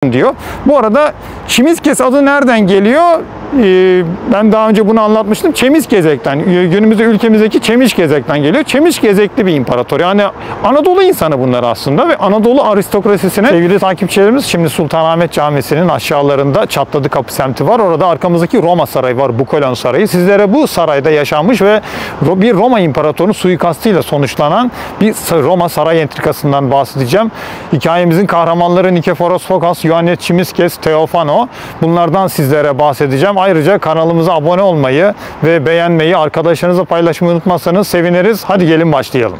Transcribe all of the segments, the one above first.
diyor. Bu arada Çimizkes adı nereden geliyor? Ben daha önce bunu anlatmıştım. Çemizkezek'ten, günümüzde ülkemizdeki Çemizkezek'ten geliyor. Çemizkezekli bir imparator. Yani Anadolu insanı bunlar aslında ve Anadolu aristokrasisine sevgili takipçilerimiz, şimdi Sultanahmet Camisi'nin aşağılarında Çatladı Kapı semti var. Orada arkamızdaki Roma Sarayı var. Bukolon Sarayı. Sizlere bu sarayda yaşanmış ve bir Roma imparatorunun suikastıyla sonuçlanan bir Roma saray entrikasından bahsedeceğim. Hikayemizin kahramanları Nikeforos Fokas, Ioannis Çimizkes, Theophano. Bunlardan sizlere bahsedeceğim. Ayrıca kanalımıza abone olmayı ve beğenmeyi, arkadaşlarınızla paylaşmayı unutmazsanız seviniriz. Hadi gelin başlayalım.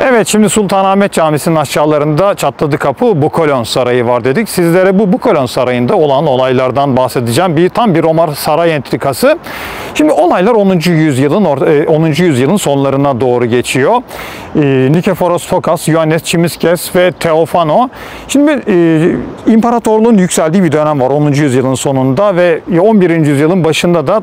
Evet, şimdi Sultanahmet Camisi'nin aşağılarında Çatladı Kapı Bukolon Sarayı var dedik. Sizlere bu Bukolon Sarayı'nda olan olaylardan bahsedeceğim. Tam bir Roma saray entrikası. Şimdi olaylar 10. yüzyılın sonlarına doğru geçiyor. Nikeforos Fokas, Ioannis Çimizkes ve Theophano. Şimdi imparatorluğun yükseldiği bir dönem var 10. yüzyılın sonunda ve 11. yüzyılın başında da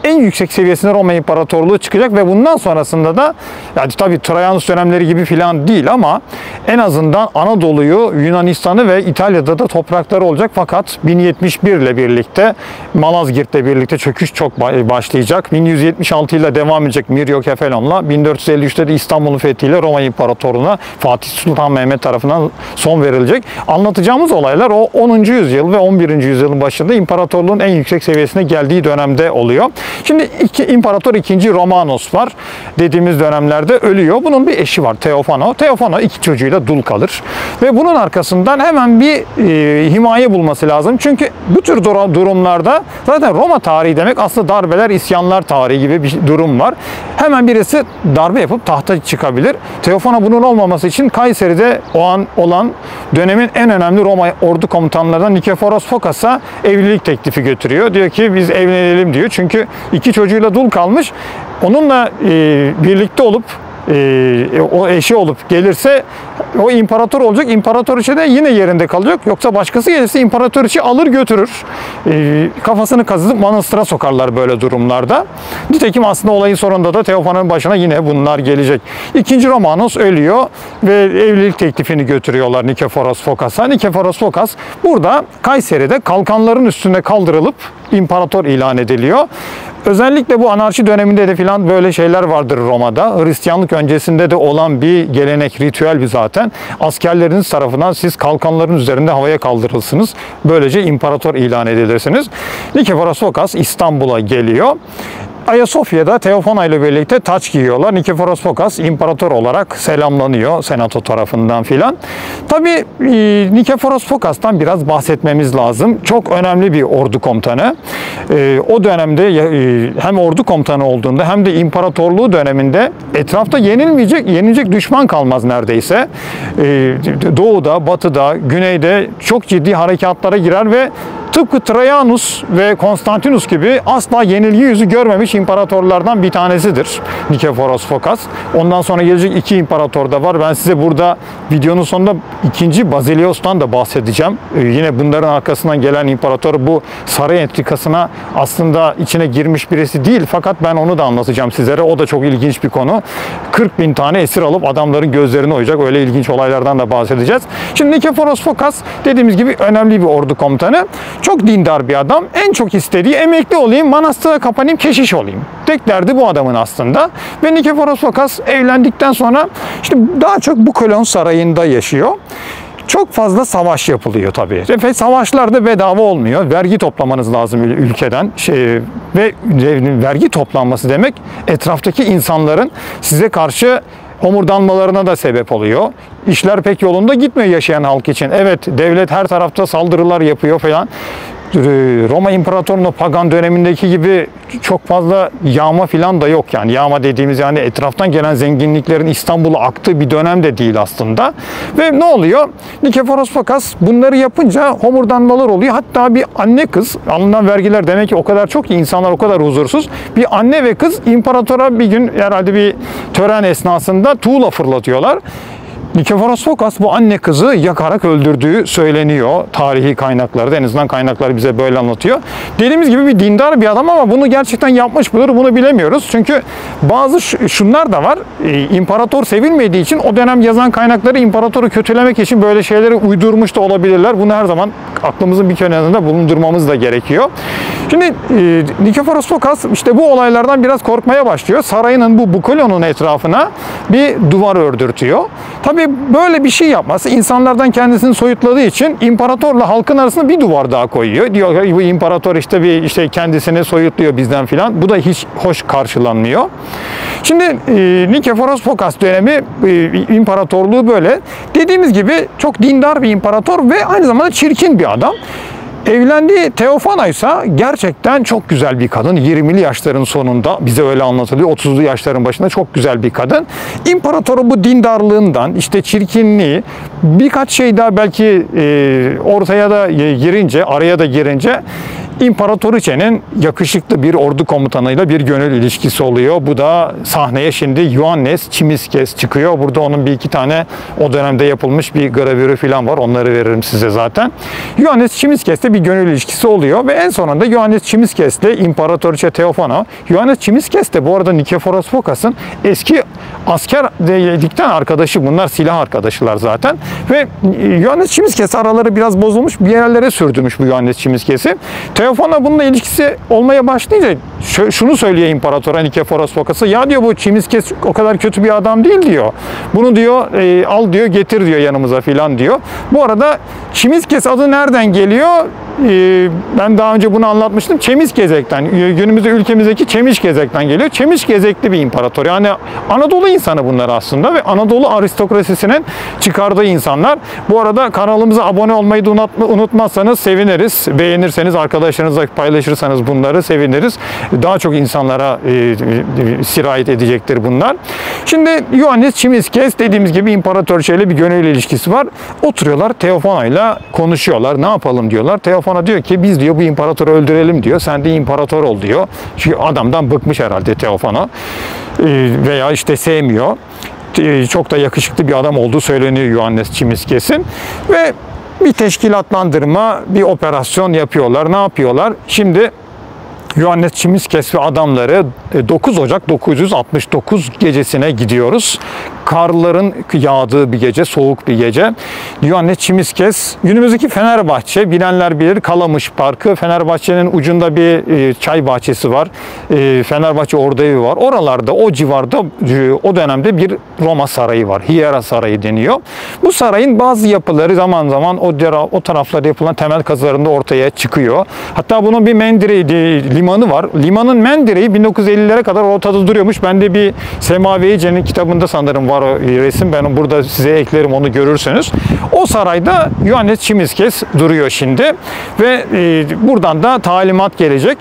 en yüksek seviyesinde Roma İmparatorluğu çıkacak ve bundan sonrasında da, yani tabii Trajanus dönemleri gibi filan değil ama en azından Anadolu'yu, Yunanistan'ı ve İtalya'da da toprakları olacak. Fakat 1071 ile birlikte, Malazgirt'le birlikte çöküş çok başlayacak. 1176 ile devam edecek Miryokefalon'la. 1453'te de İstanbul'un fethiyle Roma İmparatorluğu'na Fatih Sultan Mehmet tarafından son verilecek. Anlatacağımız olaylar o 10. yüzyıl ve 11. yüzyılın başında imparatorluğun en yüksek seviyesine geldiği dönemde oluyor. Şimdi İmparator 2. Romanos var. Dediğimiz dönemlerde ölüyor. Bunun bir eşi var, Theophano. Theophano 2 çocuğuyla dul kalır. Ve bunun arkasından hemen bir himaye bulması lazım. Çünkü bu tür durumlarda zaten Roma tarihi demek aslında darbeler, isyanlar tarihi gibi bir durum var. Hemen birisi darbe yapıp tahta çıkabilir. Theophano bunun olmaması için Kayseri'de o an olan dönemin en önemli Roma ordu komutanlarından Nikeforos Fokas'a evlilik teklifi götürüyor. Diyor ki biz evlenelim diyor. Çünkü 2 çocuğuyla dul kalmış. Onunla birlikte olup o eşi olup gelirse o imparator olacak. İmparatoriçe de yine yerinde kalacak. Yoksa başkası gelirse imparatoriçe alır götürür. Kafasını kazıtıp manastıra sokarlar böyle durumlarda. Nitekim aslında olayın sonunda da Theophano'nun başına yine bunlar gelecek. 2. Romanos ölüyor ve evlilik teklifini götürüyorlar Nikeforos Fokas'a. Nikeforos Fokas burada Kayseri'de kalkanların üstünde kaldırılıp imparator ilan ediliyor. Özellikle bu anarşi döneminde de filan böyle şeyler vardır Roma'da. Hristiyanlık öncesinde de olan bir gelenek, ritüel bir zaten. Askerleriniz tarafından siz kalkanların üzerinde havaya kaldırılsınız. Böylece imparator ilan edilirsiniz. Nikeforos Fokas İstanbul'a geliyor. Ayasofya'da Theophano ile birlikte taç giyiyorlar. Nikeforos Fokas imparator olarak selamlanıyor senato tarafından filan. Tabii Nikeforos Fokas'tan biraz bahsetmemiz lazım. Çok önemli bir ordu komutanı. O dönemde hem ordu komutanı olduğunda hem de imparatorluğu döneminde etrafta yenilecek düşman kalmaz neredeyse. Doğuda, batıda, güneyde çok ciddi harekatlara girer ve tıpkı Trajanus ve Konstantinus gibi asla yenilgi yüzü görmemiş imparatorlardan bir tanesidir Nikeforos Fokas. Ondan sonra gelecek 2 imparator da var. Ben size burada videonun sonunda 2. Bazilios'tan da bahsedeceğim. Yine bunların arkasından gelen imparator bu saray entrikasına aslında içine girmiş birisi değil. Fakat ben onu da anlatacağım sizlere. O da çok ilginç bir konu. 40.000 tane esir alıp adamların gözlerini oyacak. Öyle ilginç olaylardan da bahsedeceğiz. Şimdi Nikeforos Fokas dediğimiz gibi önemli bir ordu komutanı. Çok dindar bir adam. En çok istediği emekli olayım, manastıra kapanayım, keşiş olayım. Tek derdi bu adamın aslında. Ve Nikeforos Fokas evlendikten sonra işte daha çok Bukolon Sarayı'nda yaşıyor. Çok fazla savaş yapılıyor tabii. Ve savaşlar da bedava olmuyor. Vergi toplamanız lazım ülkeden. Ve vergi toplanması demek etraftaki insanların size karşı homurdanmalarına da sebep oluyor. İşler pek yolunda gitmiyor yaşayan halk için. Evet, devlet her tarafta saldırılar yapıyor falan. Roma İmparatorluğu'nun pagan dönemindeki gibi çok fazla yağma filan da yok yani. Yağma dediğimiz yani etraftan gelen zenginliklerin İstanbul'a aktığı bir dönem de değil aslında. Ve ne oluyor? Nikeforos Fokas bunları yapınca homurdanmalar oluyor. Hatta bir anne kız, alınan vergiler demek ki o kadar çok ki insanlar o kadar huzursuz. Bir anne ve kız imparatora bir gün herhalde bir tören esnasında tuğla fırlatıyorlar. Nikephoros Fokas bu anne kızı yakarak öldürdüğü söyleniyor. Tarihi kaynaklarda, en azından kaynaklar bize böyle anlatıyor. Dediğimiz gibi bir dindar bir adam ama bunu gerçekten yapmış mıdır bunu bilemiyoruz. Çünkü bazı şunlar da var. İmparator sevilmediği için o dönem yazan kaynakları imparatoru kötülemek için böyle şeyleri uydurmuş da olabilirler. Bunu her zaman aklımızın bir kenarında bulundurmamız da gerekiyor. Şimdi Nikephoros Fokas işte bu olaylardan biraz korkmaya başlıyor. Sarayının bu Bukolon'un etrafına bir duvar ördürtüyor. Tabii böyle bir şey yapması insanlardan kendisini soyutladığı için imparatorla halkın arasında bir duvar daha koyuyor. Diyor bu imparator işte kendisini soyutluyor bizden filan. Bu da hiç hoş karşılanmıyor. Şimdi Nikephoros Fokas dönemi imparatorluğu böyle. Dediğimiz gibi çok dindar bir imparator ve aynı zamanda çirkin bir adam. Evlendiği Theophana ise gerçekten çok güzel bir kadın. 20'li yaşların sonunda bize öyle anlatılıyor. 30'lu yaşların başında çok güzel bir kadın. İmparatoru bu dindarlığından, işte çirkinliği, birkaç şey daha belki ortaya da girince, araya da girince İmparatoriçe'nin yakışıklı bir ordu komutanıyla bir gönül ilişkisi oluyor. Bu da sahneye şimdi Ioannes Çimiskes çıkıyor. Burada onun bir iki tane o dönemde yapılmış bir gravürü falan var. Onları veririm size zaten. Ioannes Çimiskes'le bir gönül ilişkisi oluyor ve en sonunda Ioannes Çimiskes'le İmparatoriçe Theophana. Ioannes Çimiskes de bu arada Nikephoros Fokas'ın eski askerlikten arkadaşı. Bunlar silah arkadaşılar zaten. Ve Ioannes Çimiskes araları biraz bozulmuş. Bir yerlere sürdürmüş bu Ioannes Çimiskes'i. Theophana bununla ilişkisi olmaya başlayınca şunu söylüyor imparatora Nikephoros Fokas'a. Ya diyor bu Çimiskes o kadar kötü bir adam değil diyor. Bunu diyor al diyor getir diyor yanımıza filan diyor. Bu arada Çimiskes adı nereden geliyor? Ben daha önce bunu anlatmıştım. Çemiskezek'ten. Günümüzde ülkemizdeki Çemişgezek'ten geliyor. Çemişgezekli bir imparator. Yani Anadolu insanı bunlar aslında ve Anadolu aristokrasisinin çıkardığı insanlar. Bu arada kanalımıza abone olmayı da unutmazsanız seviniriz. Beğenirseniz, arkadaşlarınızla paylaşırsanız bunları seviniriz. Daha çok insanlara sirayet edecektir bunlar. Şimdi Ioannes Çimiskes dediğimiz gibi imparatoriçeyle bir gönül ilişkisi var. Oturuyorlar Theophana'yla konuşuyorlar. Ne yapalım diyorlar. Theophana diyor ki biz diyor bu imparatoru öldürelim diyor. Sen de imparator ol diyor. Çünkü adamdan bıkmış herhalde Theophana. Veya işte sevmiyor. Çok da yakışıklı bir adam olduğu söyleniyor Ioannes Çimiskes'in. Ve bir teşkilatlandırma, bir operasyon yapıyorlar. Ne yapıyorlar? Şimdi Ioannes Çimiskes ve adamları 9 Ocak 969 gecesine gidiyoruz. Karların yağdığı bir gece, soğuk bir gece. Ioannes Çimiskes, günümüzdeki Fenerbahçe, bilenler bilir, Kalamış Parkı. Fenerbahçe'nin ucunda bir çay bahçesi var. Fenerbahçe Orduevi var. Oralarda, o civarda o dönemde bir Roma sarayı var. Hiera Sarayı deniyor. Bu sarayın bazı yapıları zaman zaman o taraflarda yapılan temel kazılarında ortaya çıkıyor. Hatta bunun bir Mendire limanı var. Limanın mendireği 1950'lere kadar ortada duruyormuş. Ben de bir Semaviye'nin kitabında sanırım var o resim. Ben burada size eklerim, onu görürseniz. O sarayda Ioannes Çimiskes duruyor şimdi. Ve buradan da talimat gelecek.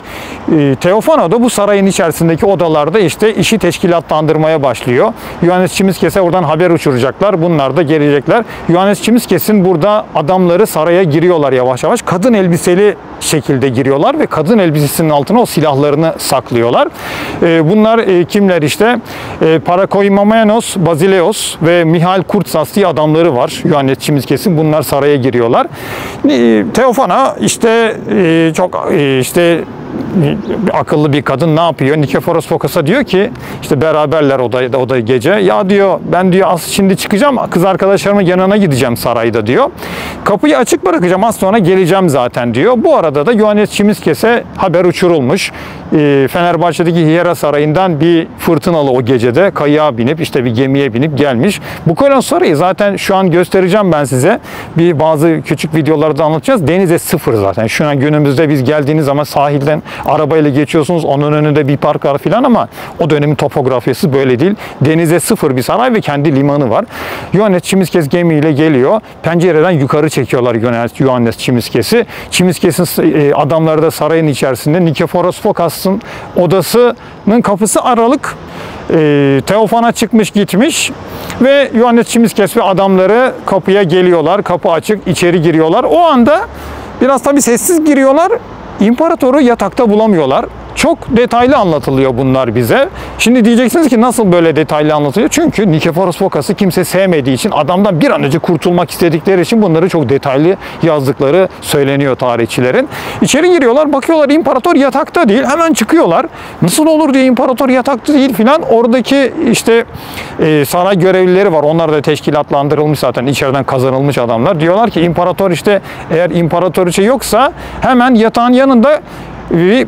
Theophana da bu sarayın içerisindeki odalarda işte işi teşkilatlandırmaya başlıyor. Ioannes Çimiskes'e oradan haber uçuracaklar. Bunlar da gelecekler. Ioannes Çimiskes'in burada adamları saraya giriyorlar yavaş yavaş. Kadın elbiseli şekilde giriyorlar ve kadın elbisesinin altına o silahlarını saklıyorlar. Bunlar kimler işte? Parakoimomenos, Basileos ve Mihail Kurtsas diye adamları var. Ioannes Çimiskes'in. Bunlar saraya giriyorlar. Theophana işte çok akıllı bir kadın ne yapıyor? Nikephoros Fokas'a diyor ki işte beraberler oda gece. Ya diyor ben diyor şimdi çıkacağım, kız arkadaşlarımın yanına gideceğim sarayda diyor. Kapıyı açık bırakacağım, az sonra geleceğim zaten diyor. Bu arada da Ioannes Çimiskes'e haber uçurulmuş. Fenerbahçe'deki Hiera Sarayı'ndan bir fırtınalı o gecede kayığa binip işte bir gemiye binip gelmiş. Bukolon Sarayı zaten şu an göstereceğim ben size. Bazı küçük videolarda anlatacağız. Denize sıfır zaten. Şu an günümüzde biz geldiğiniz zaman sahilden arabayla geçiyorsunuz. Onun önünde bir park var filan ama o dönemin topografyası böyle değil. Denize sıfır bir saray ve kendi limanı var. Ioannes Çimiskes gemiyle geliyor. Pencereden yukarı çekiyorlar Ioannes Çimiskes'i. Çimiskes'in adamları da sarayın içerisinde. Nikephoros Fokas'ın odasının kapısı aralık. Theophana çıkmış gitmiş ve Ioannes Çimiskes ve adamları kapıya geliyorlar. Kapı açık, içeri giriyorlar. O anda biraz tabii sessiz giriyorlar. İmparatoru yatakta bulamıyorlar. çok detaylı anlatılıyor bunlar bize. Şimdi diyeceksiniz ki nasıl böyle detaylı anlatılıyor? Çünkü Nikephoros Phokas'ı kimse sevmediği için, adamdan bir an önce kurtulmak istedikleri için bunları çok detaylı yazdıkları söyleniyor tarihçilerin. İçeri giriyorlar, bakıyorlar imparator yatakta değil, hemen çıkıyorlar. Nasıl olur diye, imparator yatakta değil filan. Oradaki işte saray görevlileri var. Onlar da teşkilatlandırılmış zaten, içeriden kazanılmış adamlar. Diyorlar ki imparator işte, eğer imparatoriçe yoksa hemen yatağın yanında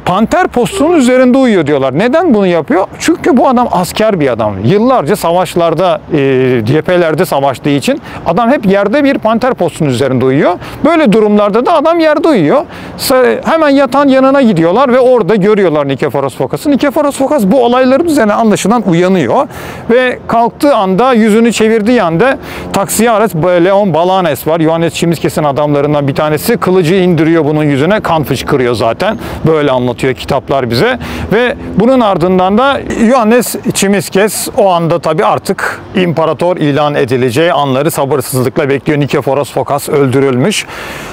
panter postunun üzerinde uyuyor diyorlar. Neden bunu yapıyor? Çünkü bu adam asker bir adam. Yıllarca savaşlarda, cephelerde savaştığı için adam hep yerde bir panter postunun üzerinde uyuyor. Böyle durumlarda da adam yerde uyuyor. Hemen yatağın yanına gidiyorlar ve orada görüyorlar Nikephoros Phokas'ı. Nikephoros Phokas bu olayların üzerine anlaşılan uyanıyor ve kalktığı anda, yüzünü çevirdiği anda Taxiares Leon Balanes var. Ioannis Çimiskes'in adamlarından bir tanesi. Kılıcı indiriyor bunun yüzüne, kan fışkırıyor zaten. Böyle anlatıyor kitaplar bize. Ve bunun ardından da Ioannis Çimiskes o anda tabii artık imparator ilan edileceği anları sabırsızlıkla bekliyor. Nikephoros Phokas öldürülmüş.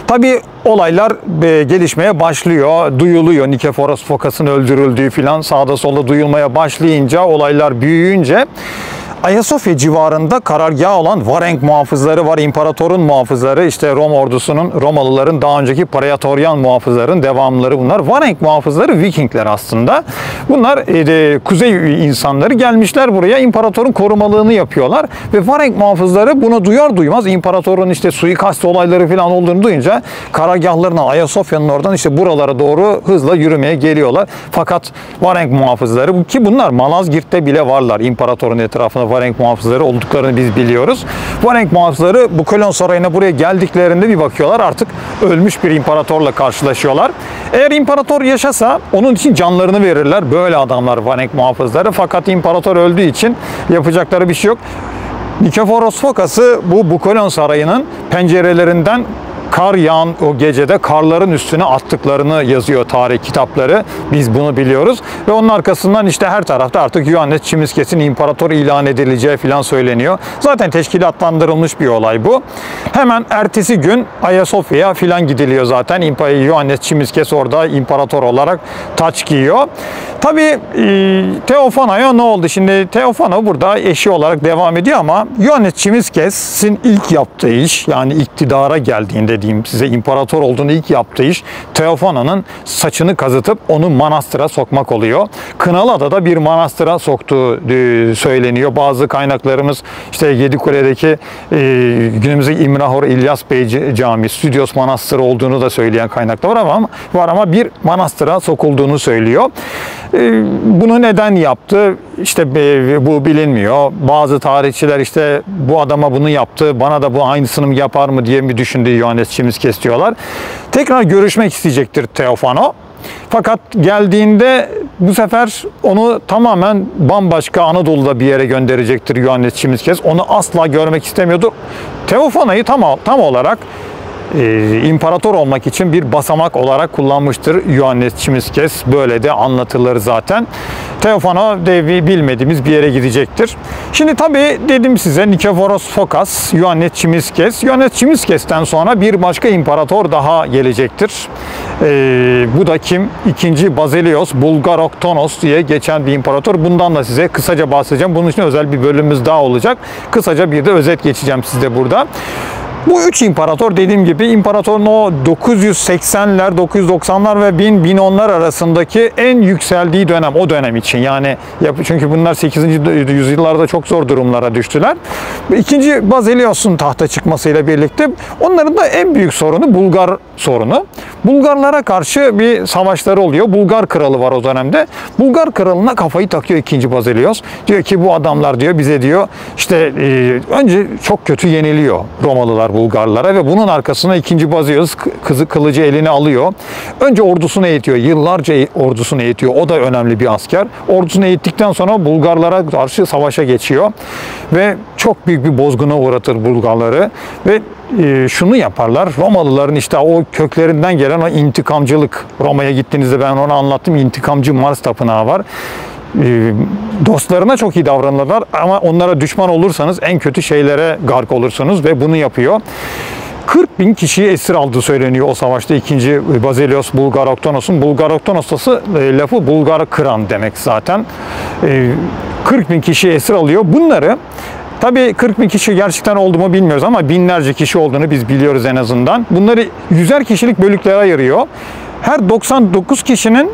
Tabii olaylar gelişmeye başlıyor. Duyuluyor Nikephoros Phokas'ın öldürüldüğü filan, sağda solda duyulmaya başlayınca, olaylar büyüyünce Ayasofya civarında karargahı olan Varenk muhafızları var. İmparatorun muhafızları, işte Roma ordusunun, Romalıların daha önceki Praetorian muhafızların devamları bunlar. Varenk muhafızları Vikingler aslında. Bunlar kuzey insanları, gelmişler buraya, imparatorun korumalığını yapıyorlar. Ve Varenk muhafızları bunu duyar duymaz, imparatorun işte suikast olayları falan olduğunu duyunca karargahlarına, Ayasofya'nın oradan işte buralara doğru hızla yürümeye geliyorlar. Fakat Varenk muhafızları, ki bunlar Malazgirt'te bile varlar, imparatorun etrafında Varenk muhafızları olduklarını biz biliyoruz. Varenk muhafızları Bukaleon Sarayı'na buraya geldiklerinde bir bakıyorlar, artık ölmüş bir imparatorla karşılaşıyorlar. Eğer imparator yaşasa onun için canlarını verirler. Böyle adamlar Varenk muhafızları. Fakat imparator öldüğü için yapacakları bir şey yok. Nikephoros Phokas'ı bu Bukaleon Sarayı'nın pencerelerinden kar yağan o gecede karların üstüne attıklarını yazıyor tarih kitapları. Biz bunu biliyoruz. Ve onun arkasından işte her tarafta artık Ioannis Çimiskes'in imparator ilan edileceği filan söyleniyor. Zaten teşkilatlandırılmış bir olay bu. Hemen ertesi gün Ayasofya'ya filan gidiliyor zaten. Ioannis Çimiskes orada imparator olarak taç giyiyor. Tabii Theophano'ya ne oldu? Şimdi Theophano burada eşi olarak devam ediyor ama Ioannis Çimiskes'in ilk yaptığı iş, yani iktidara geldiğinde diyeyim size, imparator olduğunu ilk yaptığı iş Theophano'nun saçını kazıtıp onu manastıra sokmak oluyor. Kınalıada'da bir manastıra soktuğu söyleniyor. Bazı kaynaklarımız işte Yedikule'deki günümüzdeki İmrahor İlyas Bey Camii, Stüdyos Manastırı olduğunu da söyleyen kaynaklar var ama bir manastıra sokulduğunu söylüyor. Bunu neden yaptı? İşte bu bilinmiyor. Bazı tarihçiler işte bu adama bunu yaptı, bana da bu aynısını mı yapar mı diye mi düşündü Ioannis Çimiskes diyorlar. Tekrar görüşmek isteyecektir Theophano. Fakat geldiğinde bu sefer onu tamamen bambaşka Anadolu'da bir yere gönderecektir Ioannis Çimiskes. Onu asla görmek istemiyordu. Theophano'yu tam olarak imparator olmak için bir basamak olarak kullanmıştır Ioannis Çimiskes. Böyle de anlatılır zaten. Theophano bilmediğimiz bir yere gidecektir. Şimdi tabii dedim size, Nikephoros Phokas, Ioannis Çimiskes. Ioannis Çimiskes'ten sonra bir başka imparator daha gelecektir. Bu da kim? İkinci Bazelios Bulgaroktonos diye geçen bir imparator. Bundan da size kısaca bahsedeceğim. Bunun için özel bir bölümümüz daha olacak. Kısaca bir de özet geçeceğim size burada. Bu üç imparator, dediğim gibi, imparatorun o 980'ler, 990'lar ve 1010'lar arasındaki en yükseldiği dönem, o dönem için. Yani çünkü bunlar 8. yüzyıllarda çok zor durumlara düştüler. İkinci Bazelios'un tahta çıkmasıyla birlikte onların da en büyük sorunu Bulgar sorunu. Bulgarlara karşı bir savaşları oluyor. Bulgar kralı var o dönemde. Bulgar kralına kafayı takıyor 2. Bazelios. Diyor ki bu adamlar diyor bize diyor işte önce çok kötü yeniliyor Romalılar Bulgarlara ve bunun arkasına 2. Bazelios kılıcı eline alıyor. Önce ordusunu eğitiyor. Yıllarca ordusunu eğitiyor. O da önemli bir asker. Ordusunu eğittikten sonra Bulgarlara karşı savaşa geçiyor. Ve çok büyük bir bozguna uğratır Bulgarları. Ve şunu yaparlar. Romalıların işte o köklerinden gelen o intikamcılık. Roma'ya gittiğinizde ben onu anlattım. İntikamcı Mars tapınağı var. Dostlarına çok iyi davranırlar ama onlara düşman olursanız en kötü şeylere gark olursunuz ve bunu yapıyor. 40.000 kişiyi esir aldığı söyleniyor o savaşta. 2. Bazilios Bulgar Oktanos'un. Bulgar Oktanos'tası lafı Bulgar kıran demek zaten. 40.000 kişiyi esir alıyor. Bunları tabii 40.000 kişi gerçekten oldu mu bilmiyoruz ama binlerce kişi olduğunu biz biliyoruz en azından. Bunları 100'er kişilik bölüklere ayırıyor. Her 99 kişinin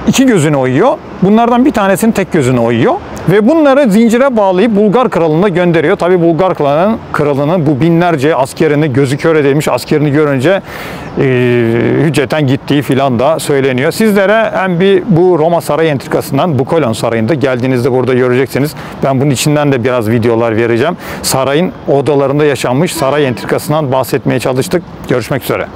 2 gözünü oyuyor. Bunlardan bir tanesinin tek gözünü oyuyor. Ve bunları zincire bağlayıp Bulgar kralına gönderiyor. Tabi Bulgar kralının bu binlerce askerini, gözü kör edilmiş askerini görünce hücceten gittiği filan da söyleniyor. Sizlere hem bir bu Roma saray entrikasından Bukolon Sarayı'nda geldiğinizde burada göreceksiniz. Ben bunun içinden de biraz videolar vereceğim. Sarayın odalarında yaşanmış saray entrikasından bahsetmeye çalıştık. Görüşmek üzere.